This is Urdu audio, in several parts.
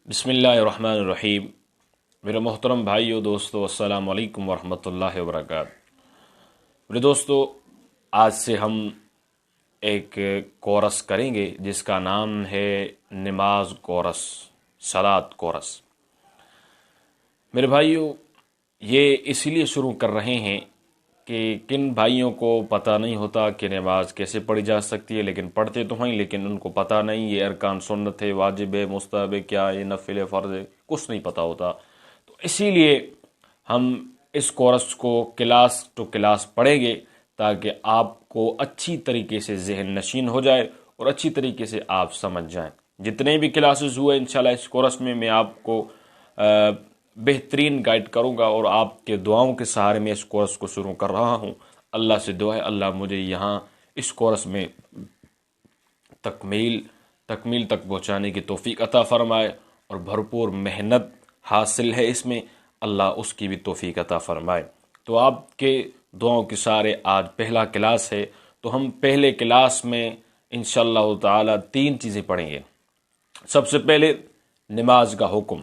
بسم اللہ الرحمن الرحیم۔ میرے محترم بھائیو دوستو، السلام علیکم ورحمۃ اللہ وبرکاتہ۔ میرے دوستو، آج سے ہم ایک کورس کریں گے جس کا نام ہے نماز کورس، صلاۃ کورس۔ میرے بھائیو، یہ اس لیے شروع کر رہے ہیں کہ کن بھائیوں کو پتہ نہیں ہوتا کہ نماز کیسے پڑھی جا سکتی ہے، لیکن پڑھتے تو ہیں لیکن ان کو پتہ نہیں یہ ارکان سنت ہے، واجب ہے، مستحب ہے، کیا ہے، نفل ہے، فرض ہے، کچھ نہیں پتہ ہوتا۔ تو اسی لیے ہم اس کورس کو کلاس ٹو کلاس پڑھیں گے تاکہ آپ کو اچھی طریقے سے ذہن نشین ہو جائے اور اچھی طریقے سے آپ سمجھ جائیں۔ جتنے بھی کلاسز ہوئے انشاءاللہ اس کورس میں آپ کو بہترین گائیڈ کروں گا، اور آپ کے دعاؤں کے سہارے میں اس کورس کو شروع کر رہا ہوں۔ اللہ سے دعا ہے اللہ مجھے یہاں اس کورس میں تکمیل تک پہنچانے کی توفیق عطا فرمائے، اور بھرپور محنت حاصل ہے اس میں، اللہ اس کی بھی توفیق عطا فرمائے۔ تو آپ کے دعاؤں کے سارے آج پہلا کلاس ہے، تو ہم پہلے کلاس میں انشاءاللہ تعالی 3 چیزیں پڑھیں گے۔ سب سے پہلے نماز کا حکم،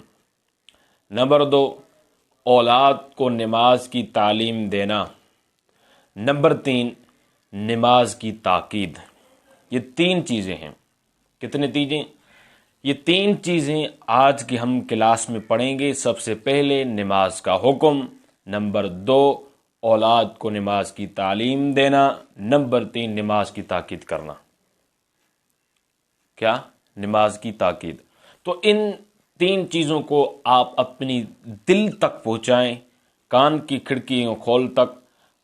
نمبر 2 اولاد کو نماز کی تعلیم دینا، نمبر 3 نماز کی تاکید۔ یہ 3 چیزیں ہیں۔ کتنے چیزیں؟ یہ 3 چیزیں آج کی ہم کلاس میں پڑھیں گے۔ سب سے پہلے نماز کا حکم، نمبر 2 اولاد کو نماز کی تعلیم دینا، نمبر 3 نماز کی تاکید کرنا۔ کیا؟ نماز کی تاکید۔ تو ان 3 چیزوں کو آپ اپنی دل تک پہنچائیں، کان کی کھڑکیوں کھول تک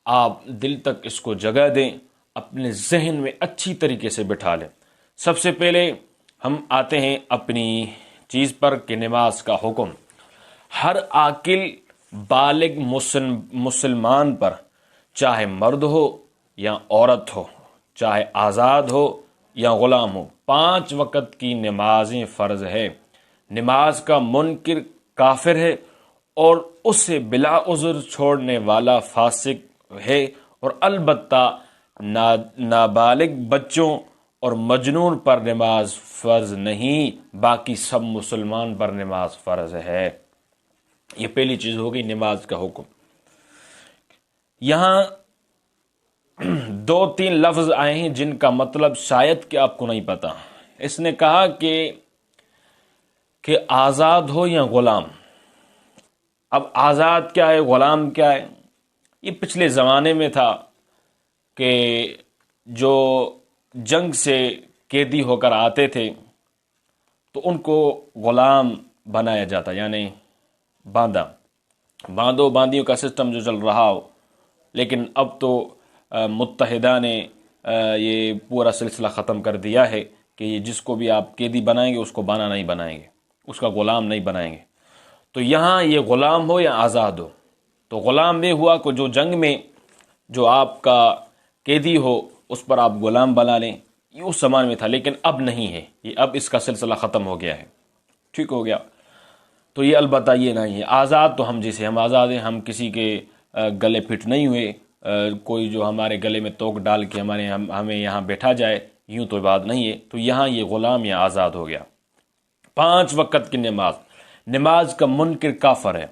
آپ دل تک اس کو جگہ دیں، اپنے ذہن میں اچھی طریقے سے بٹھا لیں۔ سب سے پہلے ہم آتے ہیں اپنی چیز پر کہ نماز کا حکم۔ ہر عاقل بالغ مسلمان پر، چاہے مرد ہو یا عورت ہو، چاہے آزاد ہو یا غلام ہو، 5 وقت کی نمازیں فرض ہے۔ نماز کا منکر کافر ہے، اور اسے بلا عذر چھوڑنے والا فاسق ہے، اور البتہ نابالغ بچوں اور مجنون پر نماز فرض نہیں، باقی سب مسلمان پر نماز فرض ہے۔ یہ پہلی چیز ہوگی نماز کا حکم۔ یہاں 2-3 لفظ آئے ہیں جن کا مطلب شاید کہ آپ کو نہیں پتا۔ اس نے کہا کہ آزاد ہو یا غلام۔ اب آزاد کیا ہے، غلام کیا ہے؟ یہ پچھلے زمانے میں تھا کہ جو جنگ سے قیدی ہو کر آتے تھے تو ان کو غلام بنایا جاتا، یعنی باندھو باندیوں کا سسٹم جو چل رہا ہو۔ لیکن اب تو متحدہ نے یہ پورا سلسلہ ختم کر دیا ہے کہ جس کو بھی آپ قیدی بنائیں گے اس کو بانا نہیں بنائیں گے، اس کا غلام نہیں بنائیں گے۔ تو یہاں یہ غلام ہو یا آزاد ہو، تو غلام یہ ہوا کہ جو جنگ میں جو آپ کا قیدی ہو اس پر آپ غلام بنا لیں، یہ اس زمانے میں تھا، لیکن اب نہیں ہے، یہ اب اس کا سلسلہ ختم ہو گیا ہے، ٹھیک ہو گیا۔ تو یہ البتہ یہ نہیں ہے آزاد، تو ہم جیسے ہم آزاد ہیں، ہم کسی کے گلے پھٹ نہیں ہوئے، کوئی جو ہمارے گلے میں توک ڈال کے ہمیں یہاں بیٹھا جائے، یوں تو بات نہیں ہے۔ تو یہاں یہ غلام یا آزاد ہو گیا۔ 5 وقت کی نماز کا منکر کافر ہے۔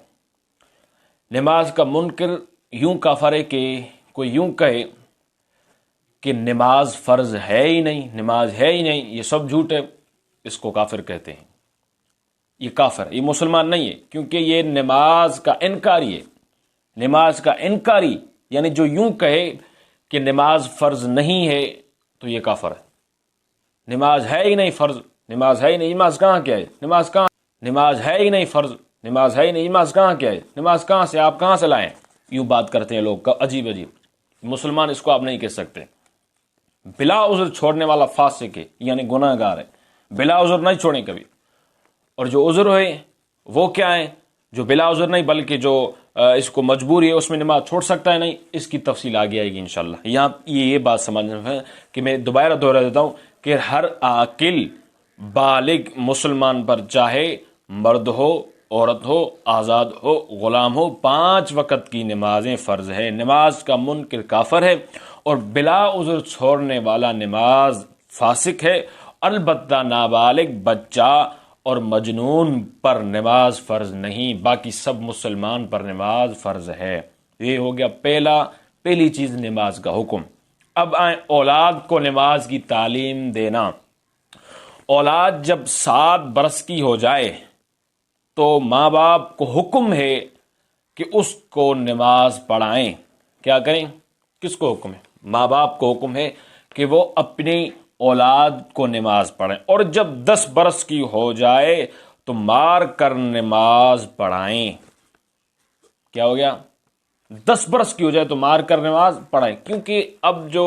نماز کا منکر یوں کافر ہے کہ کوئی یوں کہے کہ نماز فرض ہے ہی نہیں، نماز ہے ہی نہیں، یہ سب جھوٹ ہے، اس کو کافر کہتے ہیں۔ یہ کافر، یہ مسلمان نہیں ہے، کیونکہ یہ نماز کا انکاری ہے۔ نماز کا انکاری یعنی جو یوں کہے کہ نماز فرض نہیں ہے تو یہ کافر ہے۔ نماز ہے ہی نہیں فرض، نماز ہے ہی نہیں، نماز کہاں کیا ہے، نماز ہے ہی نہیں فرض، نماز ہے ہی نہیں، نماز کہاں کیا ہے، نماز کہاں سے، آپ کہاں سے لائیں؟ یوں بات کرتے ہیں لوگ، عجیب عجیب۔ مسلمان اس کو آپ نہیں کہہ سکتے۔ بلا عذر چھوڑنے والا فاسق ہے، یعنی گناہ گار ہے، بلا عذر نہیں چھوڑیں کبھی۔ اور جو عذر ہوئے وہ کیا ہے؟ جو بلا عذر نہیں بلکہ جو اس کو مجبوری ہے، اس میں نماز چھوڑ سکتا ہے نہیں، اس کی تفصیل آگے آئے گی انشاءاللہ۔ یہاں یہ بات سمجھنا ہے کہ میں دوبارہ دوہرا دیتا ہوں کہ ہر عاقل بالغ مسلمان پر، چاہے مرد ہو، عورت ہو، آزاد ہو، غلام ہو، 5 وقت کی نمازیں فرض ہے۔ نماز کا منکر کافر ہے، اور بلا عذر چھوڑنے والا نماز فاسق ہے، البتہ نابالغ بچہ اور مجنون پر نماز فرض نہیں، باقی سب مسلمان پر نماز فرض ہے۔ یہ ہو گیا پہلی چیز نماز کا حکم۔ اب آئیں اولاد کو نماز کی تعلیم دینا۔ اولاد جب 7 برس کی ہو جائے تو ماں باپ کو حکم ہے کہ اس کو نماز پڑھائیں۔ کیا کریں؟ کس کو حکم ہے؟ ماں باپ کو حکم ہے کہ وہ اپنی اولاد کو نماز پڑھائیں، اور جب 10 برس کی ہو جائے تو مار کر نماز پڑھائیں۔ کیا ہو گیا؟ 10 برس کی ہو جائے تو مار کر نماز پڑھائیں، کیونکہ اب جو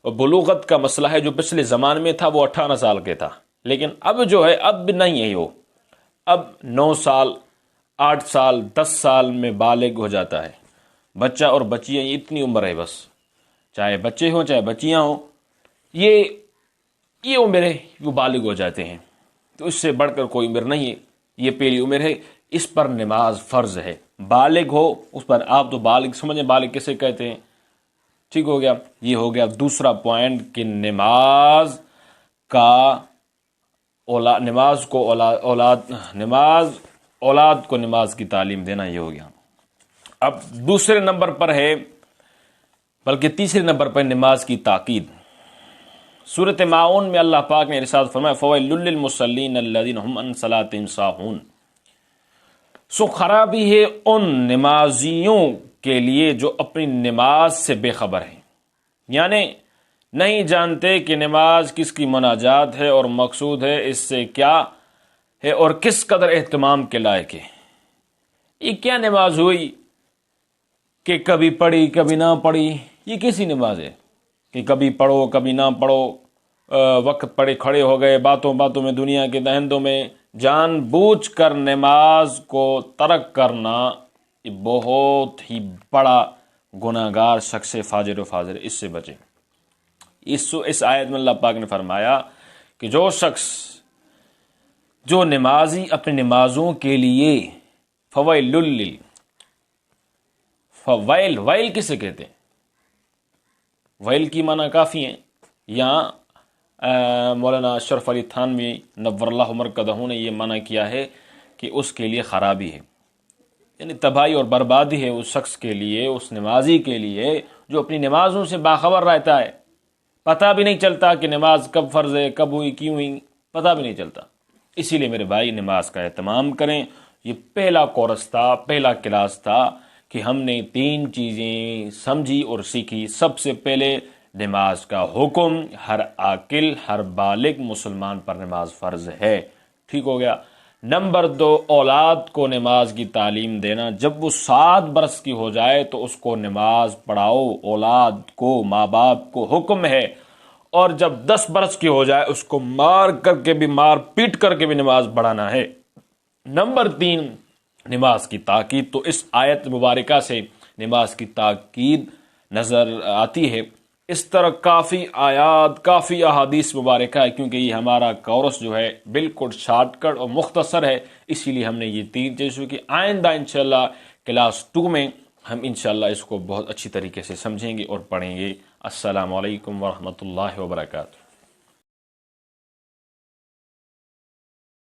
بلوغت کا مسئلہ ہے جو پچھلے زمانے میں تھا وہ 18 سال کے تھا، لیکن اب جو ہے اب نہیں ہے، وہ اب 9 سال 8 سال 10 سال میں بالغ ہو جاتا ہے بچہ اور بچیاں، اتنی عمر ہے بس، چاہے بچے ہوں چاہے بچیاں ہوں، یہ عمر ہے، وہ بالغ ہو جاتے ہیں، تو اس سے بڑھ کر کوئی عمر نہیں ہے، یہ پہلی عمر ہے، اس پر نماز فرض ہے۔ بالغ ہو اس پر، آپ تو بالغ سمجھیں، بالغ کسے کہتے ہیں؟ ٹھیک ہو گیا۔ یہ ہو گیا دوسرا پوائنٹ کہ نماز اولاد کو نماز کی تعلیم دینا، یہ ہو گیا۔ اب دوسرے نمبر پر ہے، بلکہ تیسرے نمبر پر نماز کی تاکید۔ سورۃ ماعون میں اللہ پاک نے ارشاد فرمایا فویل للمصلین الذین هم عن صلاتهم ساہون، سو خرابی ہے ان نمازیوں کے لیے جو اپنی نماز سے بے خبر ہیں، یعنی نہیں جانتے کہ نماز کس کی مناجات ہے اور مقصود ہے اس سے کیا ہے اور کس قدر اہتمام کے لائق ہے۔ یہ کیا نماز ہوئی کہ کبھی پڑھی کبھی نہ پڑھی؟ یہ کیسی نماز ہے کہ کبھی پڑھو کبھی نہ پڑھو، وقت پڑے کھڑے ہو گئے، باتوں باتوں میں دنیا کے دہندوں میں جان بوجھ کر نماز کو ترک کرنا، یہ بہت ہی بڑا گناہگار شخص فاجر و فاجر، اس سے بچیں۔ اس آیت میں اللہ پاک نے فرمایا کہ جو شخص جو نمازی اپنی نمازوں کے لیے ویل کسے کہتے ہیں؟ ویل کی معنی کافی ہیں، یہاں مولانا اشرف علی تھانوی نور اللہ مرکزہ نے یہ معنی کیا ہے کہ اس کے لیے خرابی ہے، یعنی تباہی اور بربادی ہے اس شخص کے لیے، اس نمازی کے لیے جو اپنی نمازوں سے باخبر رہتا ہے، پتہ بھی نہیں چلتا کہ نماز کب فرض ہے، کب ہوئی، کیوں ہوئی، پتہ بھی نہیں چلتا۔ اسی لیے میرے بھائی نماز کا اہتمام کریں۔ یہ پہلا کورس تھا، پہلا کلاس تھا کہ ہم نے 3 چیزیں سمجھی اور سیکھی۔ سب سے پہلے نماز کا حکم، ہر عاقل ہر بالغ مسلمان پر نماز فرض ہے، ٹھیک ہو گیا۔ نمبر 2، اولاد کو نماز کی تعلیم دینا۔ جب وہ 7 برس کی ہو جائے تو اس کو نماز پڑھاؤ، اولاد کو ماں باپ کو حکم ہے، اور جب 10 برس کی ہو جائے اس کو مار پیٹ کر کے بھی نماز پڑھانا ہے۔ نمبر 3، نماز کی تاکید۔ تو اس آیت مبارکہ سے نماز کی تاکید نظر آتی ہے۔ اس طرح کافی آیات، کافی احادیث مبارکہ ہے، کیونکہ یہ ہمارا کورس جو ہے بالکل شارٹ کٹ اور مختصر ہے، اسی لیے ہم نے یہ 3 چیزوں کی۔ آئندہ انشاءاللہ کلاس 2 میں ہم انشاءاللہ اس کو بہت اچھی طریقے سے سمجھیں گے اور پڑھیں گے۔ السلام علیکم ورحمۃ اللہ وبرکاتہ۔